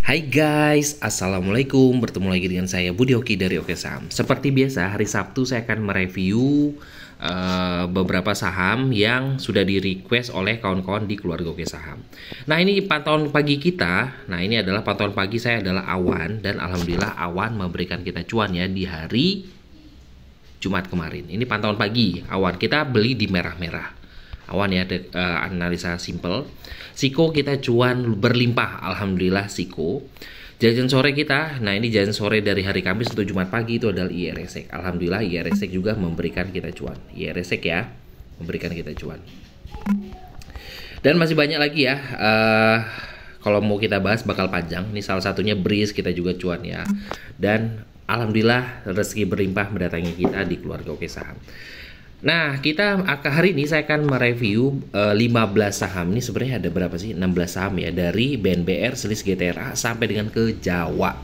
Hai guys, Assalamualaikum. Bertemu lagi dengan saya Budi Hoki dari Oke Saham. Seperti biasa, hari Sabtu saya akan mereview beberapa saham yang sudah di request oleh kawan-kawan di keluarga Oke Saham. Nah, ini pantauan pagi kita. Nah, ini adalah pantauan pagi saya adalah awan. Dan alhamdulillah awan memberikan kita cuan ya di hari Jumat kemarin. Ini pantauan pagi awan. Kita beli di merah-merah. Awan ya, analisa simple. Siko kita cuan berlimpah, alhamdulillah Siko. Jajan sore kita, nah ini jajan sore dari hari Kamis untuk Jumat pagi itu adalah IRSEK. Alhamdulillah IRSEK juga memberikan kita cuan. IRSEK ya, memberikan kita cuan. Dan masih banyak lagi ya. Kalau mau kita bahas bakal panjang. Ini salah satunya Breeze kita juga cuan ya. Dan alhamdulillah rezeki berlimpah mendatangi kita di keluarga Oke Saham. Nah, kita hari ini saya akan mereview 15 saham. Ini sebenarnya ada berapa sih? 16 saham ya, dari BNBR, Selis GTRA sampai dengan ke Jawa.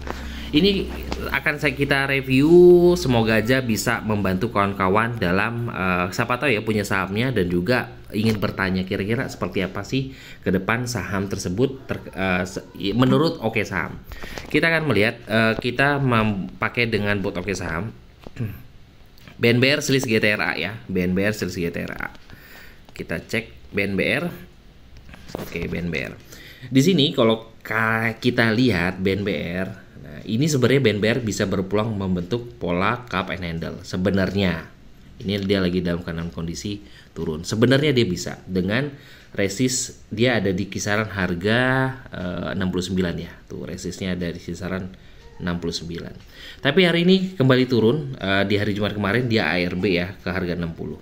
Ini akan kita review, semoga aja bisa membantu kawan-kawan dalam siapa tahu ya punya sahamnya dan juga ingin bertanya kira-kira seperti apa sih ke depan saham tersebut menurut Oke Saham. Kita akan melihat kita pakai dengan bot Oke Saham. BNBR Selis GTRA ya, BNBR Selis GTRA. Kita cek BNBR. Oke, BNBR. Di sini kalau kita lihat BNBR, nah ini sebenarnya BNBR bisa berpeluang membentuk pola cup and handle. Sebenarnya ini dia lagi dalam keadaan kondisi turun. Sebenarnya dia bisa dengan resist dia ada di kisaran harga 69 ya. Tuh resistnya ada di kisaran 69. Tapi hari ini kembali turun di hari Jumat kemarin dia ARB ya ke harga 60.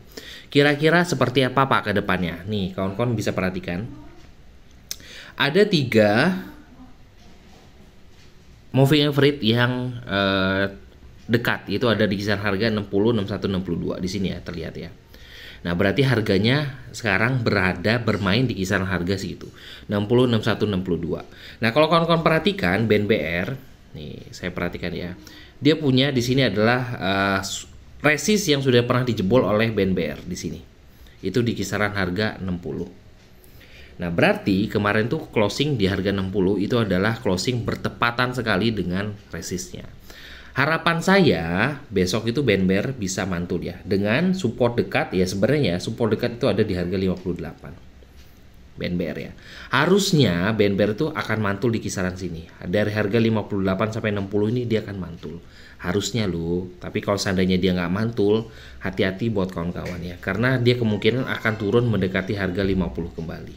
Kira-kira seperti apa Pak ke depannya? Nih, kawan-kawan bisa perhatikan. Ada 3 moving average yang dekat, itu ada di kisaran harga 60, 61, 62 di sini ya terlihat ya. Nah, berarti harganya sekarang bermain di kisaran harga segitu. 60, 61, 62. Nah, kalau kawan-kawan perhatikan BNBR nih, saya perhatikan ya. Dia punya di sini adalah resist yang sudah pernah dijebol oleh BNBR di sini. Itu di kisaran harga 60. Nah, berarti kemarin tuh closing di harga 60 itu adalah closing bertepatan sekali dengan resistnya. Harapan saya besok itu BNBR bisa mantul ya dengan support dekat ya, sebenarnya support dekat itu ada di harga 58. BNBR ya. Harusnya BNBR itu akan mantul di kisaran sini. Dari harga 58 sampai 60 ini dia akan mantul. Harusnya loh. Tapi kalau seandainya dia nggak mantul, hati-hati buat kawan-kawan ya. Karena dia kemungkinan akan turun mendekati harga 50 kembali.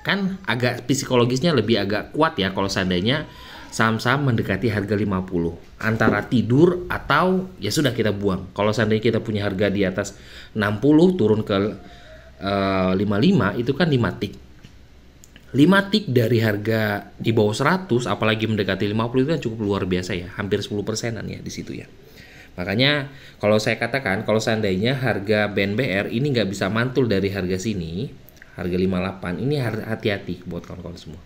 Kan agak psikologisnya lebih agak kuat ya kalau seandainya saham-saham mendekati harga 50. Antara tidur atau ya sudah kita buang. Kalau seandainya kita punya harga di atas 60 turun ke 55 itu kan 5 tik. 5 tik dari harga di bawah 100 apalagi mendekati 50 itu kan cukup luar biasa ya, hampir 10%-an ya di situ ya. Makanya kalau saya katakan kalau seandainya harga BNBR ini nggak bisa mantul dari harga sini, harga 58, ini hati-hati buat kawan-kawan semua.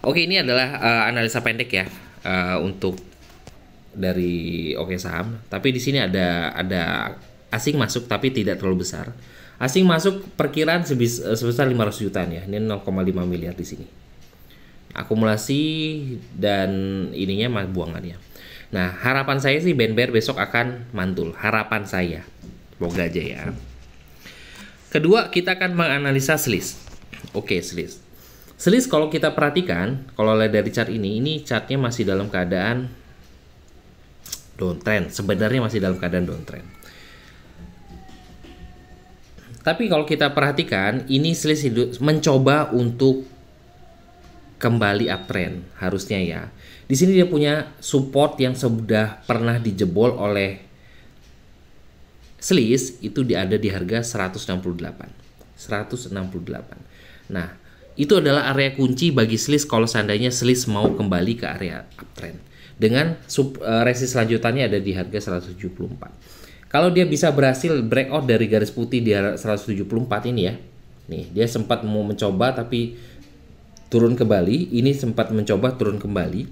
Oke, ini adalah analisa pendek ya untuk dari Oke Saham. Tapi di sini ada asing masuk tapi tidak terlalu besar. Asing masuk perkiraan sebesar 500 jutaan ya. Ini 0,5 miliar di sini. Akumulasi dan ininya buangannya. Nah, harapan saya sih BNBR besok akan mantul. Harapan saya. Semoga aja ya. Kedua, kita akan menganalisa Selis. Oke, Selis. Selis kalau kita perhatikan, kalau lihat dari chart ini chartnya masih dalam keadaan downtrend. Sebenarnya masih dalam keadaan downtrend. Tapi kalau kita perhatikan, ini Selis mencoba untuk kembali uptrend harusnya ya. Di sini dia punya support yang sudah pernah dijebol oleh Selis, itu ada di harga 168. Nah, itu adalah area kunci bagi Selis kalau seandainya Selis mau kembali ke area uptrend. Dengan resist selanjutannya ada di harga 174. Kalau dia bisa berhasil breakout dari garis putih di 174 ini ya. Nih, dia sempat mau mencoba tapi turun kembali. Ini sempat mencoba turun kembali.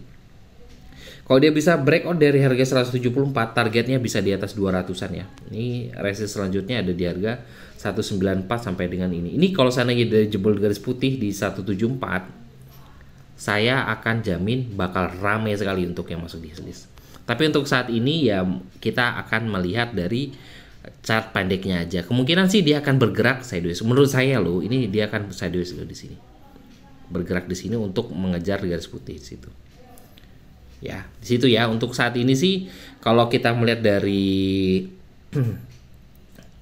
Kalau dia bisa breakout dari harga 174, targetnya bisa di atas 200-an ya. Ini resist selanjutnya ada di harga 194 sampai dengan ini. Ini kalau seandainya dari jebol garis putih di 174, saya akan jamin bakal rame sekali untuk yang masuk di selis. Tapi untuk saat ini ya kita akan melihat dari chart pendeknya aja. Kemungkinan sih dia akan bergerak sideways. Menurut saya loh, ini dia akan sideways loh di sini. Bergerak di sini untuk mengejar garis putih di situ. Ya, di situ ya. Untuk saat ini sih kalau kita melihat dari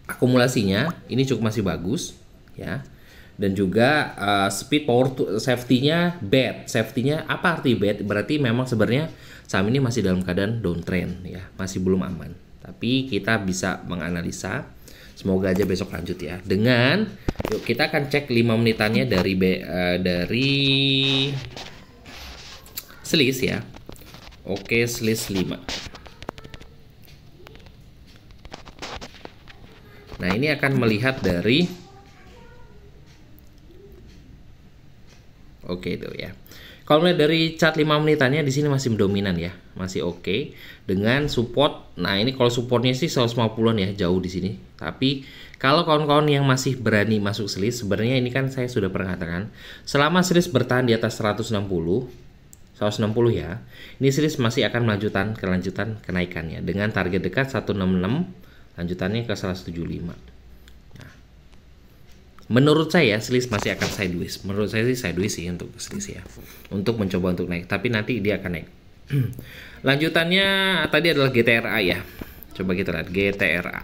akumulasinya ini cukup masih bagus ya. Dan juga speed power safety-nya bad. Safety-nya apa arti bad? Berarti memang sebenarnya saham ini masih dalam keadaan downtrend ya, masih belum aman. Tapi kita bisa menganalisa. Semoga aja besok lanjut ya. Dengan yuk kita akan cek 5 menitannya dari selis ya. Oke, selis 5. Nah, ini akan melihat dari oke itu ya. Kalau melihat dari chart 5 menitannya di sini masih dominan ya, masih oke dengan support. Nah, ini kalau supportnya sih 150-an ya, jauh di sini. Tapi kalau kawan-kawan yang masih berani masuk selis, sebenarnya ini kan saya sudah pernah katakan, selama selis bertahan di atas 160 ya, ini selis masih akan kelanjutan kenaikannya dengan target dekat 166, lanjutannya ke 175. Menurut saya selis masih akan sideways. Menurut saya sih sideways sih untuk selis ya. Untuk mencoba untuk naik, tapi nanti dia akan naik. Lanjutannya tadi adalah GTRA ya. Coba kita lihat GTRA.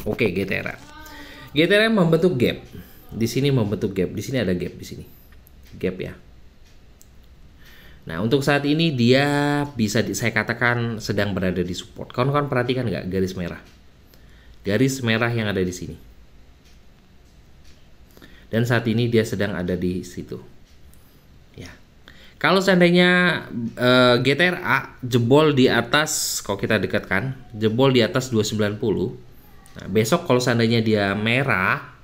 Oke, GTRA. GTRA membentuk gap. Di sini membentuk gap. Di sini ada gap di sini. Gap ya. Nah, untuk saat ini dia bisa saya katakan sedang berada di support. Kawan-kawan perhatikan nggak garis merah? Garis merah yang ada di sini. Dan saat ini dia sedang ada di situ. Ya. Kalau seandainya GTRA jebol di atas, kalau kita dekatkan, jebol di atas 290. Nah, besok kalau seandainya dia merah,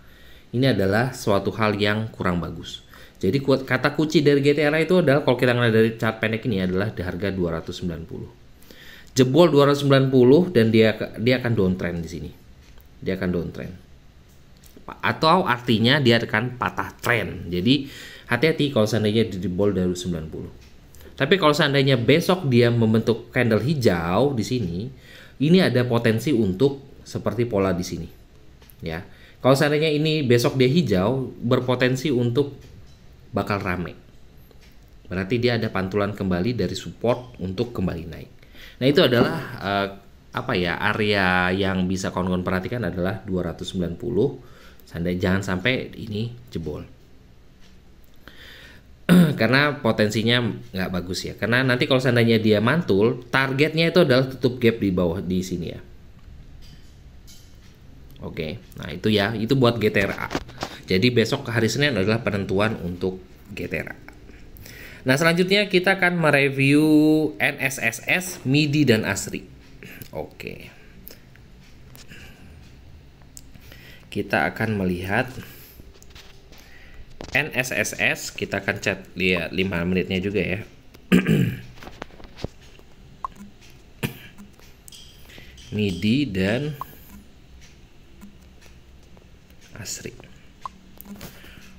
ini adalah suatu hal yang kurang bagus. Jadi kata kunci dari GTRA itu adalah kalau kita ngeliat dari chart pendek ini adalah di harga 290. Jebol 290 dan dia akan downtrend di sini. Dia akan downtrend. Atau artinya dia akan patah trend. Jadi hati-hati kalau seandainya jebol dari 90. Tapi kalau seandainya besok dia membentuk candle hijau di sini, ini ada potensi untuk seperti pola di sini. Ya. Kalau seandainya ini besok dia hijau, berpotensi untuk bakal rame. Berarti dia ada pantulan kembali dari support untuk kembali naik. Nah, itu adalah area yang bisa kawan-kawan perhatikan adalah 290. Jangan sampai ini jebol. Karena potensinya nggak bagus ya. Karena nanti kalau seandainya dia mantul, targetnya itu adalah tutup gap di bawah di sini ya. Oke, nah itu ya, itu buat GTRA. Jadi besok ke hari Senin adalah penentuan untuk GTRA. Nah, selanjutnya kita akan mereview NSSS, MIDI dan ASRI. Oke. Kita akan melihat NSSS, kita akan lihat 5 menitnya juga ya. MIDI dan ASRI.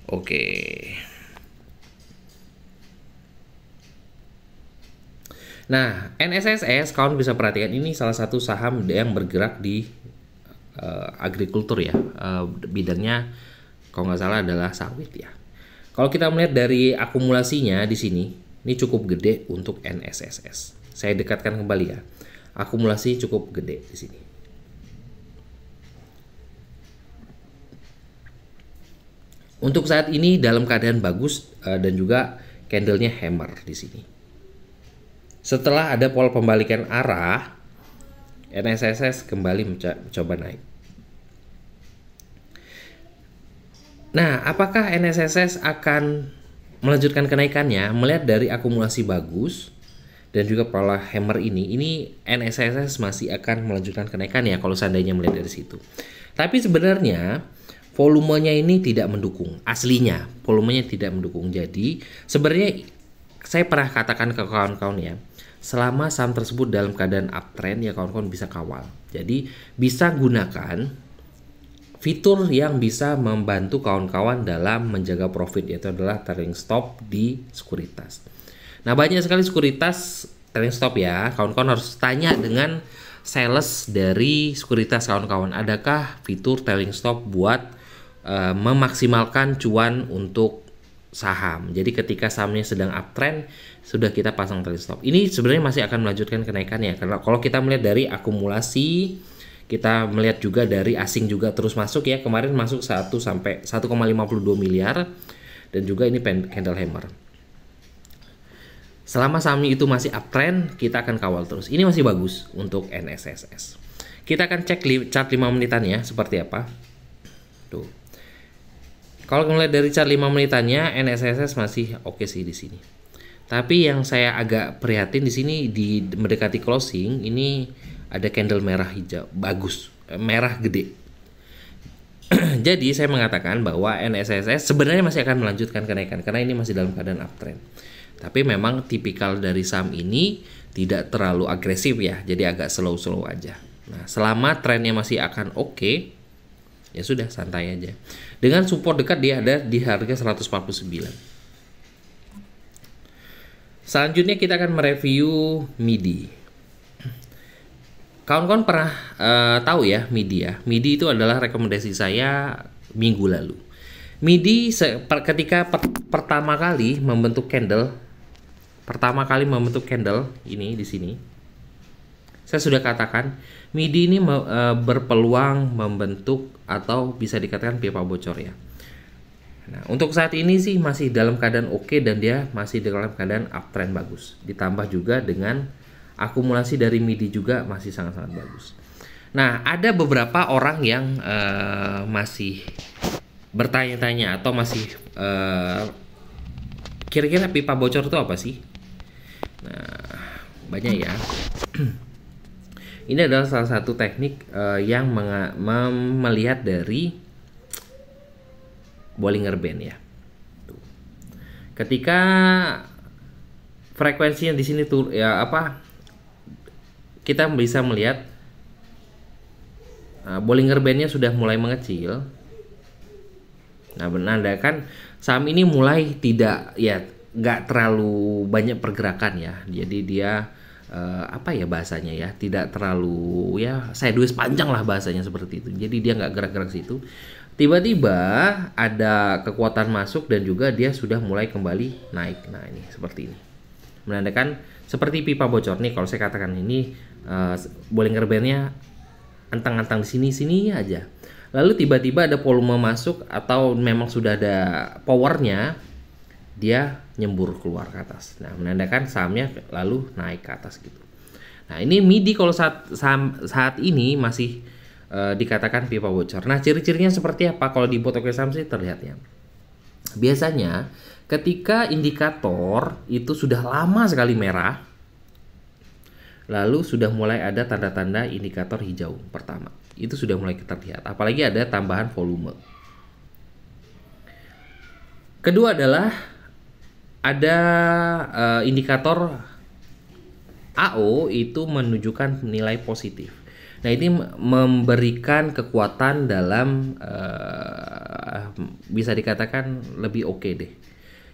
Oke. Nah, NSSS kawan bisa perhatikan ini salah satu saham yang bergerak di agrikultur ya, bidangnya kalau nggak salah adalah sawit ya. Kalau kita melihat dari akumulasinya di sini, ini cukup gede untuk NSSS. Saya dekatkan kembali ya, akumulasi cukup gede di sini. Untuk saat ini dalam keadaan bagus dan juga candlenya hammer di sini. Setelah ada pola pembalikan arah, NSSS kembali mencoba naik. Nah, apakah NSSS akan melanjutkan kenaikannya? Melihat dari akumulasi bagus dan juga pola hammer ini NSSS masih akan melanjutkan kenaikannya kalau seandainya melihat dari situ. Tapi sebenarnya volumenya ini tidak mendukung. Aslinya volumenya tidak mendukung. Jadi sebenarnya saya pernah katakan ke kawan-kawan ya, selama saham tersebut dalam keadaan uptrend ya kawan-kawan bisa kawal. Jadi bisa gunakan fitur yang bisa membantu kawan-kawan dalam menjaga profit, yaitu adalah trailing stop di sekuritas. Nah, banyak sekali sekuritas trailing stop ya. Kawan-kawan harus tanya dengan sales dari sekuritas kawan-kawan, adakah fitur trailing stop buat memaksimalkan cuan untuk saham. Jadi ketika sahamnya sedang uptrend sudah kita pasang trailing stop. Ini sebenarnya masih akan melanjutkan kenaikannya, karena kalau kita melihat dari akumulasi, kita melihat juga dari asing juga terus masuk ya. Kemarin masuk 1 sampai 1,52 miliar dan juga ini candle hammer. Selama saham itu masih uptrend, kita akan kawal terus. Ini masih bagus untuk NSSS. Kita akan cek chart 5 menitannya seperti apa. Tuh. Kalau melihat dari chart 5 menitannya, NSSS masih oke sih di sini. Tapi yang saya agak prihatin di sini di mendekati closing, ini ada candle merah hijau, bagus, merah gede. Jadi saya mengatakan bahwa NSSS sebenarnya masih akan melanjutkan kenaikan karena ini masih dalam keadaan uptrend. Tapi memang tipikal dari saham ini tidak terlalu agresif ya, jadi agak slow-slow aja. Nah, selama trennya masih akan oke, ya sudah santai aja. Dengan support dekat dia ada di harga 149. Selanjutnya kita akan mereview MIDI. Kawan-kawan pernah tahu ya MIDI ya. MIDI itu adalah rekomendasi saya minggu lalu. MIDI ketika pertama kali membentuk candle ini di sini, saya sudah katakan MIDI ini berpeluang membentuk atau bisa dikatakan pipa bocor ya. Nah, untuk saat ini sih masih dalam keadaan oke dan dia masih dalam keadaan uptrend bagus. Ditambah juga dengan akumulasi dari MIDI juga masih sangat-sangat bagus. Nah, ada beberapa orang yang masih bertanya-tanya atau masih kira-kira pipa bocor itu apa sih? Nah, banyak ya. Ini adalah salah satu teknik yang melihat dari Bollinger Band ya. Ketika frekuensinya di sini tuh ya kita bisa melihat Bollinger Band-nya sudah mulai mengecil. Nah, menandakan saham ini mulai nggak terlalu banyak pergerakan ya. Jadi dia bahasanya ya, tidak terlalu ya sideways panjang lah bahasanya seperti itu. Jadi dia nggak gerak-gerak situ. Tiba-tiba ada kekuatan masuk dan juga dia sudah mulai kembali naik. Nah, ini seperti ini. Menandakan seperti pipa bocor nih. Kalau saya katakan ini Bollinger Band-nya antang-antang di sini aja. Lalu tiba-tiba ada volume masuk atau memang sudah ada powernya, dia nyembur keluar ke atas. Nah, menandakan sahamnya lalu naik ke atas gitu. Nah, ini MIDI kalau saat ini masih dikatakan pipa bocor. Nah, ciri-cirinya seperti apa? Kalau di bot saham sih terlihat ya. Biasanya ketika indikator itu sudah lama sekali merah, lalu sudah mulai ada tanda-tanda indikator hijau pertama. Itu sudah mulai terlihat. Apalagi ada tambahan volume. Kedua adalah ada indikator AO itu menunjukkan nilai positif. Nah, ini memberikan kekuatan dalam bisa dikatakan lebih oke deh.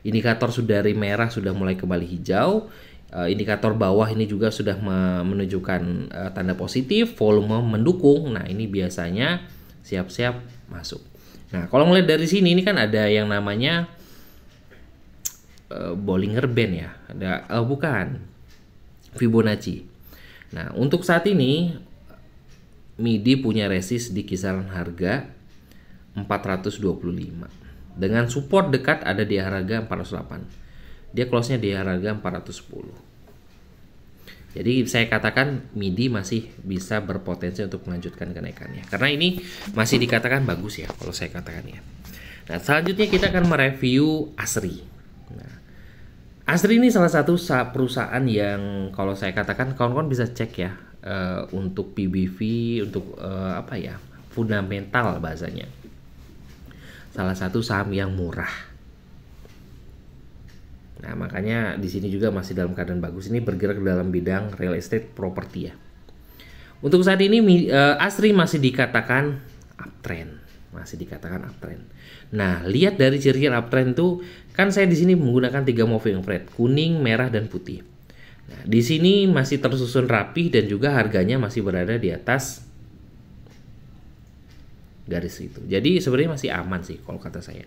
Indikator sudah dari merah sudah mulai kembali hijau. Indikator bawah ini juga sudah menunjukkan tanda positif, volume mendukung. Nah, ini biasanya siap-siap masuk. Nah, kalau melihat dari sini ini kan ada yang namanya Bollinger Band ya. Bukan. Fibonacci. Nah, untuk saat ini MIDI punya resist di kisaran harga 425. Dengan support dekat ada di harga 408. Dia close-nya di harga 410. Jadi saya katakan MIDI masih bisa berpotensi untuk melanjutkan kenaikannya. Karena ini masih dikatakan bagus ya kalau saya katakan ya. Nah, selanjutnya kita akan mereview ASRI. Nah, ASRI ini salah satu perusahaan yang kalau saya katakan kawan-kawan bisa cek ya untuk PBV, untuk fundamental bahasanya. Salah satu saham yang murah. Nah, makanya di sini juga masih dalam keadaan bagus. Ini bergerak dalam bidang real estate properti ya. Untuk saat ini ASRI masih dikatakan uptrend, Nah, lihat dari ciri uptrend tuh, kan saya di sini menggunakan 3 moving average, kuning, merah, dan putih. Nah, di sini masih tersusun rapi dan juga harganya masih berada di atas garis itu. Jadi sebenarnya masih aman sih kalau kata saya.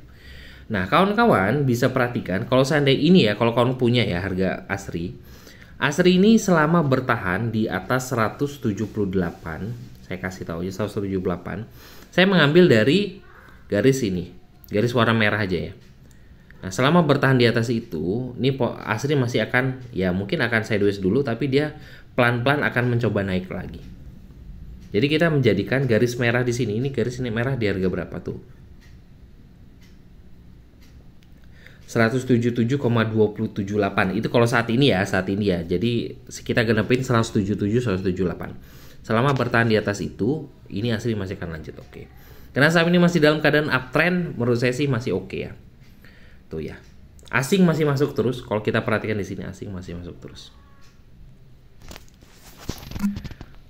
Nah, kawan-kawan bisa perhatikan kalau seandainya ini ya, kalau kawan punya ya harga ASRI ini selama bertahan di atas 178, saya kasih tahu aja 178. Saya mengambil dari garis ini, garis warna merah aja ya. Nah, selama bertahan di atas itu, ini ASRI masih akan, ya mungkin akan sideways dulu, tapi dia pelan-pelan akan mencoba naik lagi. Jadi kita menjadikan garis merah di sini, ini garis ini merah di harga berapa tuh? 177,278. Itu kalau saat ini ya. Jadi kita genepin 177 178. Selama bertahan di atas itu, ini ASRI masih akan lanjut oke. Karena saat ini masih dalam keadaan uptrend, menurut saya sih masih oke ya. Tuh ya. Asing masih masuk terus. Kalau kita perhatikan di sini asing masih masuk terus.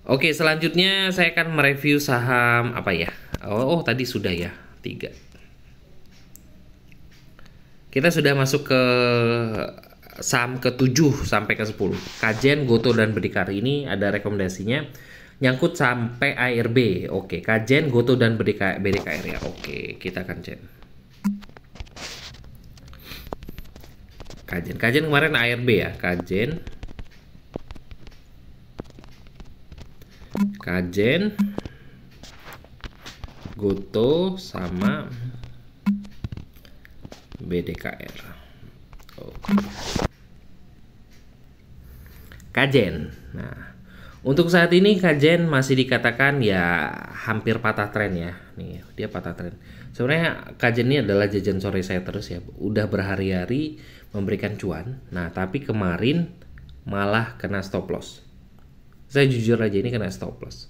Oke, selanjutnya saya akan mereview saham apa ya? Oh, tadi sudah ya, 3. Kita sudah masuk ke saham ke-7 sampai ke-10. Kajen, Goto, dan Berdikari. Ini ada rekomendasinya nyangkut sampai ARB. Oke, Kajen, Goto, dan BDKR ya. Oke, kita akan cek. Kajen kemarin ARB ya. Kajen, Goto, sama BDKR. Oke. Kajen. Nah, untuk saat ini Kajen masih dikatakan ya hampir patah tren ya. Nih, dia patah tren. Sebenarnya Kajen ini adalah jajan sore saya terus ya. Udah berhari-hari memberikan cuan. Nah, tapi kemarin malah kena stop loss. Saya jujur aja ini kena stop loss.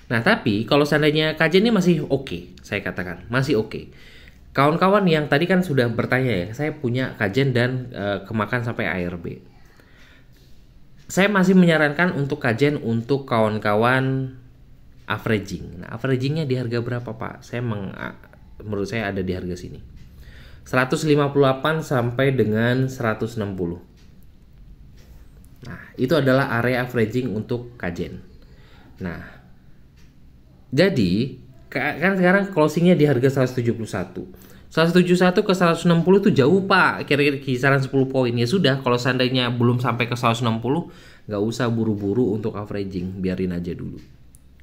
Nah, tapi kalau seandainya Kajen ini masih oke, saya katakan masih oke. Kawan-kawan yang tadi kan sudah bertanya ya, saya punya Kajen dan kemakan sampai ARB. Saya masih menyarankan untuk Kajen untuk kawan-kawan averaging. Nah, averagingnya di harga berapa Pak? Menurut saya ada di harga sini. 158 sampai dengan 160. Nah, itu adalah area averaging untuk Kajen. Nah, jadi kan sekarang closingnya di harga 171. 171 ke 160 itu jauh Pak, kira-kira kisaran 10 poin. Ya sudah, kalau seandainya belum sampai ke 160, nggak usah buru-buru untuk averaging, biarin aja dulu.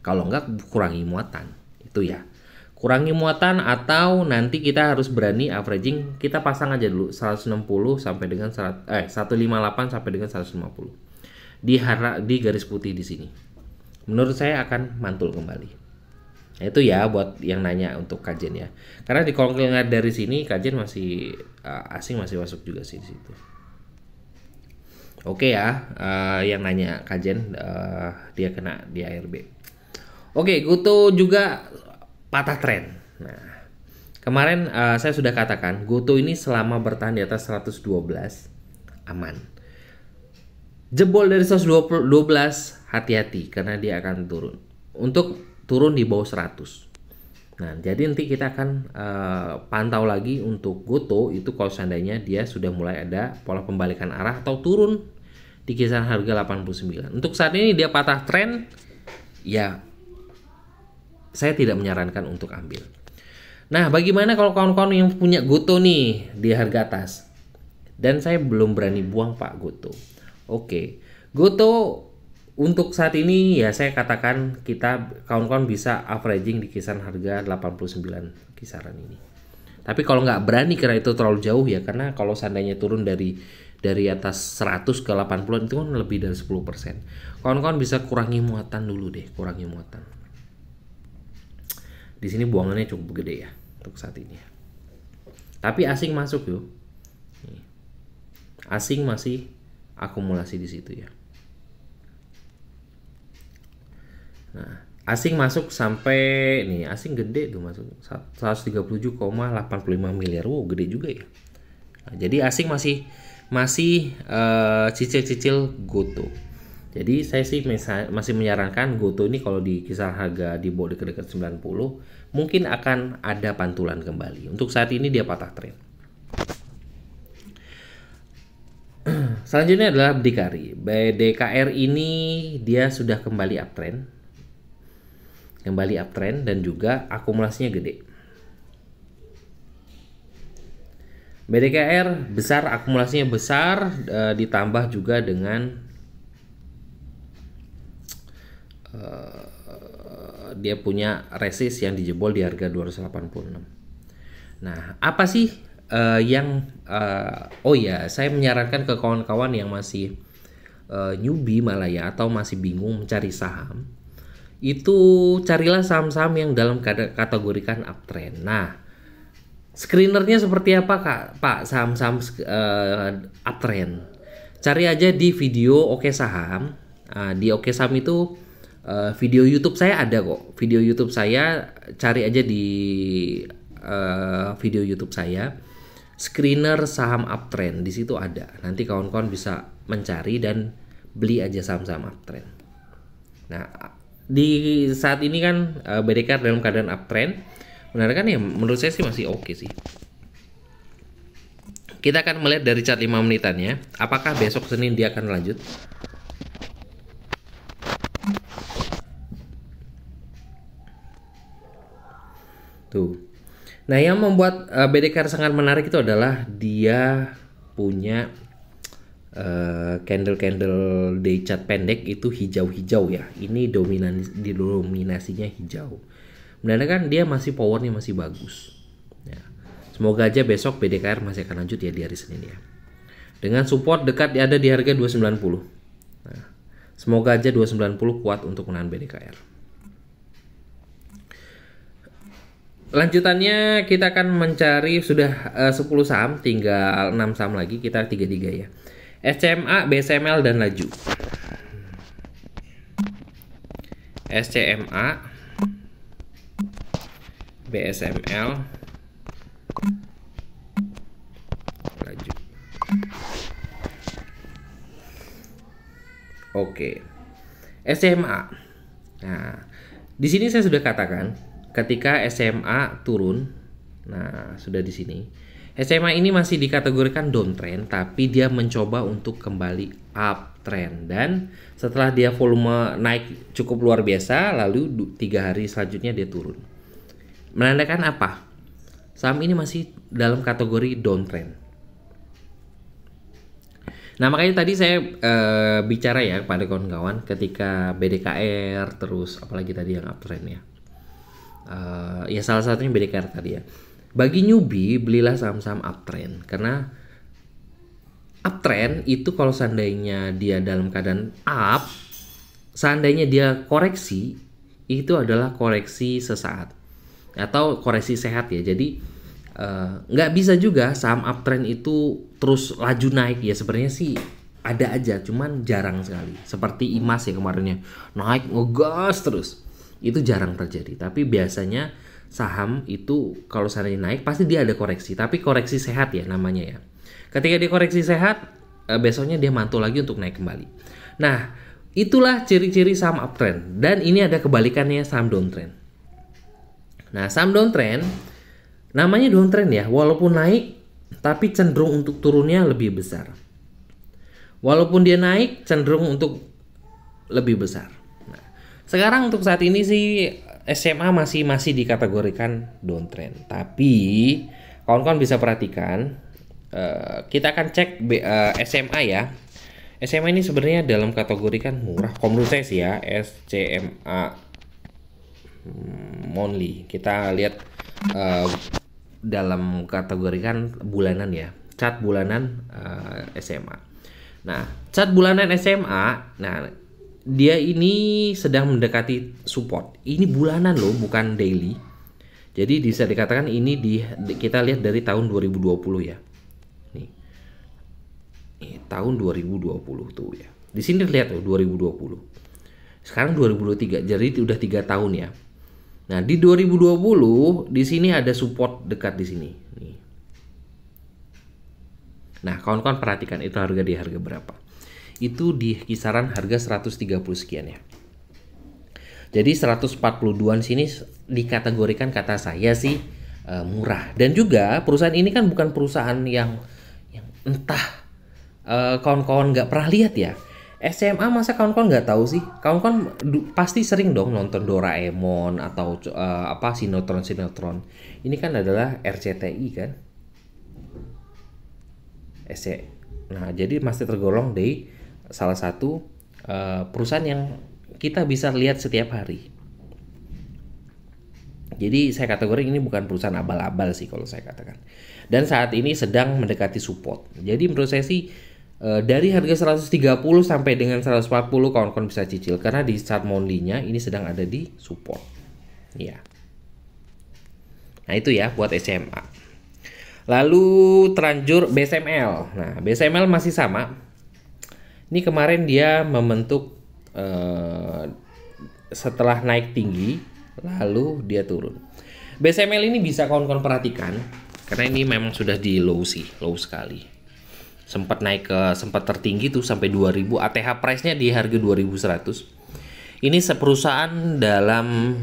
Kalau nggak, kurangi muatan, itu ya. Kurangi muatan atau nanti kita harus berani averaging, kita pasang aja dulu 160 sampai dengan 158 sampai dengan 150. Di garis putih di sini. Menurut saya akan mantul kembali. Nah, itu ya buat yang nanya untuk Kajen ya. Karena di kalau ngelihat dari sini Kajen masih asing masih masuk juga sih di situ. Oke ya, yang nanya Kajen dia kena di ARB. Oke, Goto juga patah tren. Nah, kemarin saya sudah katakan Goto ini selama bertahan di atas 112 aman. Jebol dari 112 hati-hati karena dia akan turun. Untuk turun di bawah 100. Nah, jadi nanti kita akan pantau lagi untuk Goto itu kalau seandainya dia sudah mulai ada pola pembalikan arah atau turun di kisaran harga 89. Untuk saat ini dia patah tren, ya saya tidak menyarankan untuk ambil. Nah, bagaimana kalau kawan-kawan yang punya Goto nih di harga atas? Dan saya belum berani buang Pak Goto. Oke, Goto untuk saat ini ya saya katakan kita kawan-kawan bisa averaging di kisaran harga 89 kisaran ini. Tapi kalau nggak berani karena itu terlalu jauh ya, karena kalau seandainya turun dari atas 100 ke 80 itu kan lebih dari 10%. Kawan-kawan bisa kurangi muatan dulu deh, kurangi muatan. Di sini buangannya cukup gede ya untuk saat ini. Tapi asing masuk yuk. Asing masih akumulasi di situ ya. Nah, asing masuk sampai nih, asing gede tuh masuk 137,85 miliar. Wow, gede juga ya. Nah, jadi asing masih cicil-cicil Goto. Jadi saya sih masih menyarankan Goto ini kalau di kisaran harga di bawah dekat-dekat 90 mungkin akan ada pantulan kembali. Untuk saat ini dia patah tren. Selanjutnya adalah Bdkari. BDKR ini dia sudah kembali uptrend. Kembali uptrend dan juga akumulasinya gede. BDKR besar, akumulasinya besar, ditambah juga dengan dia punya resist yang dijebol di harga 286. Nah, apa sih oh ya, saya menyarankan ke kawan-kawan yang masih newbie malah ya, atau masih bingung mencari saham, itu carilah saham-saham yang dalam kategorikan uptrend. Nah, screenernya seperti apa Pak saham-saham uptrend? Cari aja di video Oke Saham. Di Oke Saham itu video YouTube saya ada kok. Video YouTube saya cari aja di video YouTube saya. Screener saham uptrend di situ ada. Nanti kawan-kawan bisa mencari dan beli aja saham-saham uptrend. Nah, di saat ini kan BDKR dalam keadaan uptrend. Benar kan ya? Menurut saya sih masih oke sih. Kita akan melihat dari chart 5 menitannya. Apakah besok Senin dia akan lanjut? Tuh. Nah, yang membuat BDKR sangat menarik itu adalah dia punya candle day chart pendek itu hijau-hijau ya. Ini dominasinya hijau. Menandakan dia masih powernya masih bagus. Ya. Semoga aja besok BDKR masih akan lanjut ya di hari Senin ya. Dengan support dekat ada di harga 290. Nah, semoga aja 290 kuat untuk menahan BDKR. Lanjutannya kita akan mencari sudah 10 saham, tinggal 6 saham lagi, kita 3 ya. SCMA, BSML dan Laju. SCMA, BSML, Laju. Oke. SMA. Nah, di sini saya sudah katakan ketika SMA turun. Nah, sudah di sini. SMA ini masih dikategorikan downtrend, tapi dia mencoba untuk kembali uptrend, dan setelah dia volume naik cukup luar biasa, lalu 3 hari selanjutnya dia turun. Menandakan apa? Saham ini masih dalam kategori downtrend. Nah, makanya tadi saya bicara ya kepada kawan-kawan ketika BDKR, terus apalagi tadi yang uptrend ya. Ya salah satunya BDKR tadi ya. Bagi newbie, belilah saham-saham uptrend, karena uptrend itu kalau seandainya dia dalam keadaan up, seandainya dia koreksi, itu adalah koreksi sesaat atau koreksi sehat ya. Jadi nggak bisa juga saham uptrend itu terus laju naik ya. Sebenarnya sih ada aja, cuman jarang sekali. Seperti IMAS ya kemarinnya naik ngegas terus, itu jarang terjadi. Tapi biasanya saham itu kalau seandainya naik pasti dia ada koreksi, tapi koreksi sehat ya namanya ya. Ketika dia koreksi sehat, besoknya dia mantul lagi untuk naik kembali. Nah, itulah ciri-ciri saham uptrend, dan ini ada kebalikannya saham downtrend. Nah, saham downtrend namanya downtrend ya, walaupun naik tapi cenderung untuk turunnya lebih besar. Walaupun dia naik cenderung untuk lebih besar. Nah, sekarang untuk saat ini sih SMA masih dikategorikan downtrend, tapi kawan-kawan bisa perhatikan, kita akan cek SMA ya. SMA ini sebenarnya dalam kategori kan murah, menurut saya sih ya. SCMA monthly, kita lihat dalam kategori kan bulanan ya, chart bulanan SMA. Nah, chart bulanan SMA, nah dia ini sedang mendekati support. Ini bulanan loh, bukan daily. Jadi bisa dikatakan ini kita lihat dari tahun 2020 ya. Nih. Ini tahun 2020 tuh ya. Di sini lihat tuh 2020. Sekarang 2023, jadi udah 3 tahun ya. Nah, di 2020 di sini ada support dekat di sini. Nih. Nah, kawan-kawan perhatikan itu harga berapa. Itu di kisaran harga 130 sekian ya. Jadi 142-an sini dikategorikan kata saya sih murah. Dan juga perusahaan ini kan bukan perusahaan yang entah kawan-kawan nggak pernah lihat ya. SMA masa kawan-kawan nggak tahu sih? Kawan-kawan pasti sering dong nonton Doraemon atau sinetron-sinetron. Ini kan adalah RCTI kan? Nah, jadi masih tergolong di salah satu perusahaan yang kita bisa lihat setiap hari. Jadi saya kategori ini bukan perusahaan abal-abal sih kalau saya katakan. Dan saat ini sedang mendekati support. Jadi menurut saya sih dari harga 130 sampai dengan 140 kawan-kawan bisa cicil. Karena di saat monthly-nya ini sedang ada di support. Ya. Nah itu ya buat SMA. Lalu terlanjur BSML. Nah BSML masih sama. Ini kemarin dia membentuk setelah naik tinggi lalu dia turun. BSML ini bisa kawan-kawan perhatikan karena ini memang sudah di low sekali. Sempat tertinggi tuh sampai 2000, ATH price-nya di harga 2100. Ini seperusahaan dalam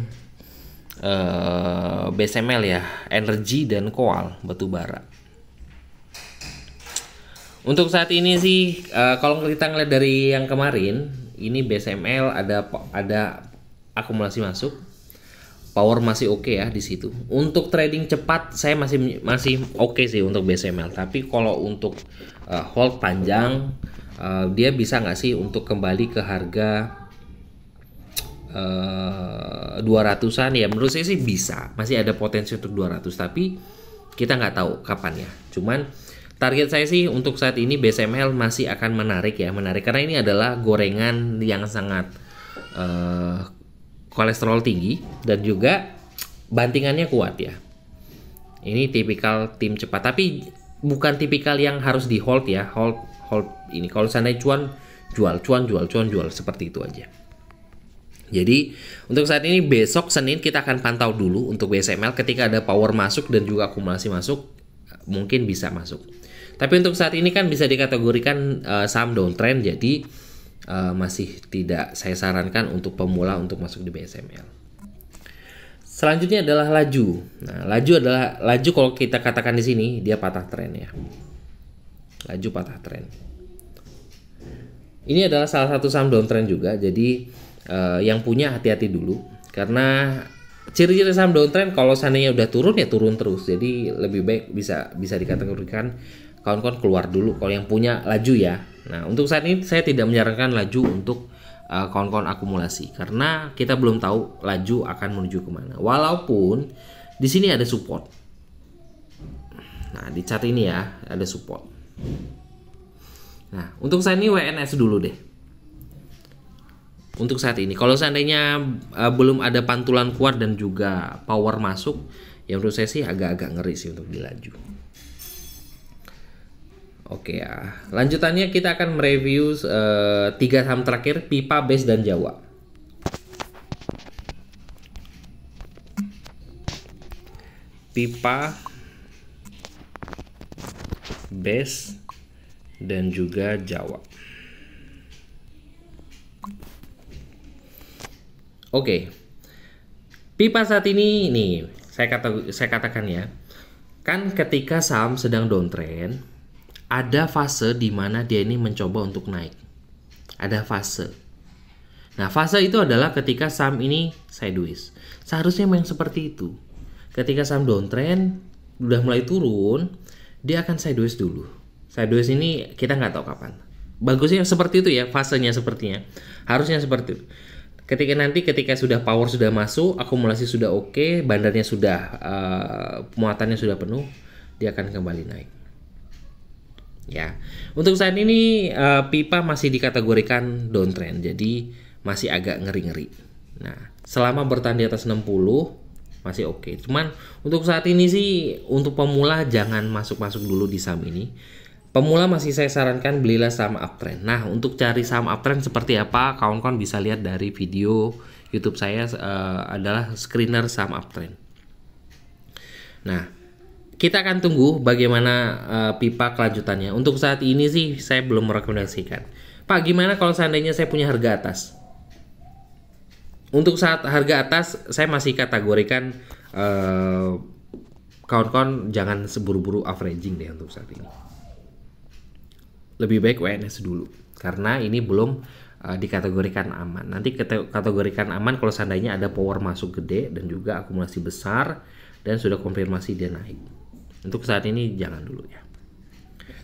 BSML ya, energi dan koal batubara. Untuk saat ini sih kalau kita ngeliat dari yang kemarin, ini BSML ada akumulasi masuk, power masih oke ya di situ. Untuk trading cepat saya masih oke sih untuk BSML. Tapi kalau untuk hold panjang, dia bisa nggak sih untuk kembali ke harga 200-an ya? Menurut saya sih bisa, masih ada potensi untuk 200. Tapi kita nggak tahu kapan ya. Cuman target saya sih untuk saat ini BSML masih akan menarik karena ini adalah gorengan yang sangat kolesterol tinggi dan juga bantingannya kuat ya. Ini tipikal tim cepat, tapi bukan tipikal yang harus di hold ya. Hold ini kalau seandainya cuan jual seperti itu aja. Jadi untuk saat ini besok Senin kita akan pantau dulu untuk BSML, ketika ada power masuk dan juga akumulasi masuk mungkin bisa masuk. Tapi untuk saat ini kan bisa dikategorikan saham downtrend, jadi masih tidak saya sarankan untuk pemula untuk masuk di BSML. Selanjutnya adalah laju. Nah, laju kalau kita katakan di sini dia patah tren ya. Laju patah tren. Ini adalah salah satu saham downtrend juga, jadi yang punya hati-hati dulu karena ciri-ciri saham downtrend kalau seandainya udah turun ya turun terus. Jadi lebih baik bisa dikategorikan kawan-kawan keluar dulu kalau yang punya laju ya. Nah untuk saat ini saya tidak menyarankan laju untuk kawan-kawan akumulasi karena kita belum tahu laju akan menuju kemana. Walaupun di sini ada support. Nah di chart ini ya ada support. Nah untuk saat ini WNS dulu deh. Untuk saat ini kalau seandainya belum ada pantulan kuat dan juga power masuk, ya menurut saya sih agak-agak ngeri sih untuk dilaju. Oke ya, lanjutannya kita akan mereview 3 saham terakhir, Pipa, BES, dan Jawa. Pipa, BES, dan juga Jawa. Oke, Pipa saat ini nih saya katakan ya, kan ketika saham sedang downtrend, ada fase di mana dia ini mencoba untuk naik. Ada fase. Nah, fase itu adalah ketika saham ini sideways. Seharusnya memang seperti itu. Ketika saham downtrend udah mulai turun, dia akan sideways dulu. Sideways ini kita nggak tahu kapan. Bagusnya seperti itu ya, fasenya sepertinya. Harusnya seperti itu. Ketika sudah power sudah masuk, akumulasi sudah oke, bandarnya sudah muatannya sudah penuh, dia akan kembali naik. Ya, untuk saat ini Pipa masih dikategorikan downtrend, jadi masih agak ngeri-ngeri. Nah, selama bertahan di atas 60 masih oke. Cuman untuk saat ini sih untuk pemula jangan masuk-masuk dulu di saham ini. Pemula masih saya sarankan belilah saham uptrend. Nah, untuk cari saham uptrend seperti apa, kawan-kawan bisa lihat dari video YouTube saya adalah screener saham uptrend. Nah, kita akan tunggu bagaimana pipa kelanjutannya. Untuk saat ini sih saya belum merekomendasikan. Pak, gimana kalau seandainya saya punya harga atas? Untuk saat harga atas saya masih kategorikan kawan-kawan jangan seburu-buru averaging deh untuk saat ini. Lebih baik WNS dulu karena ini belum dikategorikan aman. Nanti kategorikan aman kalau seandainya ada power masuk gede dan juga akumulasi besar dan sudah konfirmasi dia naik. Untuk saat ini jangan dulu ya.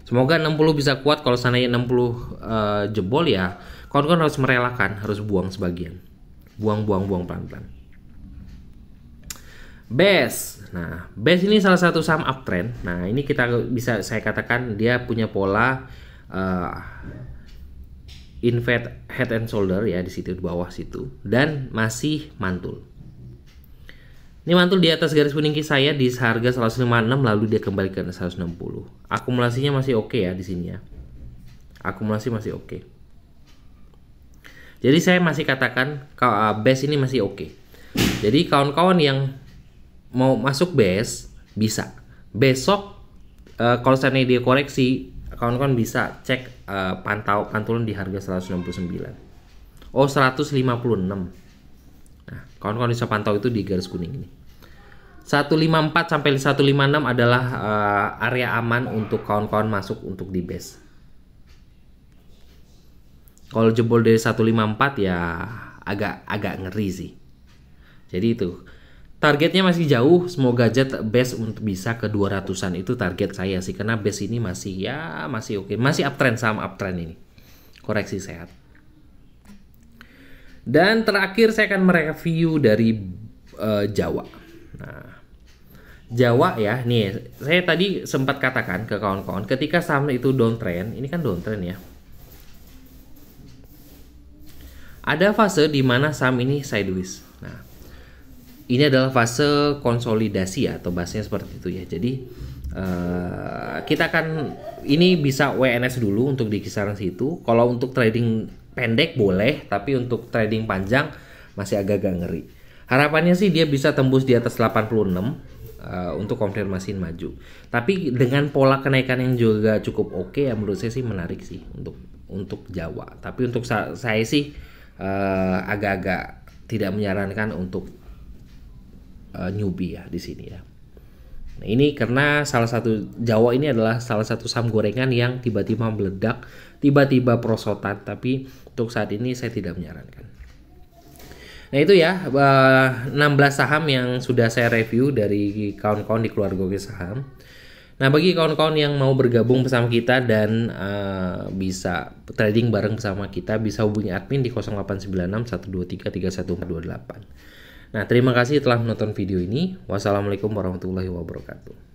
Semoga 60 bisa kuat. Kalau seandainya 60 jebol ya kawan-kawan harus merelakan, harus buang sebagian. Buang pelan-pelan. BES. Nah, BES ini salah satu saham uptrend. Nah, ini kita bisa saya katakan dia punya pola invert head and shoulder ya di situ di bawah situ dan masih mantul. Ini mantul di atas garis kuning saya di harga 156 lalu dia kembali ke 160. Akumulasinya masih oke ya di sini ya. Akumulasi masih oke. Jadi saya masih katakan BES ini masih oke. Jadi kawan-kawan yang mau masuk BES bisa. Besok kalau seandainya dia koreksi, kawan-kawan bisa cek pantulan di harga 169. Oh, 156. Nah, kawan-kawan bisa pantau itu di garis kuning ini. 154 sampai 156 adalah area aman untuk kawan-kawan masuk untuk di BES. Kalau jebol dari 154 ya agak ngeri sih. Jadi itu. Targetnya masih jauh, semoga aja BES untuk bisa ke 200-an itu target saya sih karena BES ini masih oke. Masih uptrend, saham uptrend ini. Koreksi sehat. Dan terakhir saya akan mereview dari Jawa. Nah, Jawa ya, nih saya tadi sempat katakan ke kawan-kawan ketika saham itu downtrend, ini kan downtrend ya. Ada fase di mana saham ini sideways. Nah, ini adalah fase konsolidasi ya, atau bahasanya seperti itu ya. Jadi kita akan ini bisa WNS dulu untuk di kisaran situ. Kalau untuk trading pendek boleh, tapi untuk trading panjang masih agak-agak ngeri. Harapannya sih dia bisa tembus di atas 86 untuk konfirmasiin maju. Tapi dengan pola kenaikan yang juga cukup oke ya menurut saya sih menarik sih untuk Jawa. Tapi untuk saya sih agak-agak tidak menyarankan untuk newbie ya di sini ya. Nah, ini karena salah satu Jawa ini adalah salah satu saham gorengan yang tiba-tiba meledak, tiba-tiba prosotan, tapi untuk saat ini saya tidak menyarankan. Nah, itu ya 16 saham yang sudah saya review dari kawan-kawan di keluarga Oke Saham. Nah, bagi kawan-kawan yang mau bergabung bersama kita dan bisa trading bareng bersama kita, bisa hubungi admin di 0896 123 31428. Nah, terima kasih telah menonton video ini. Wassalamualaikum warahmatullahi wabarakatuh.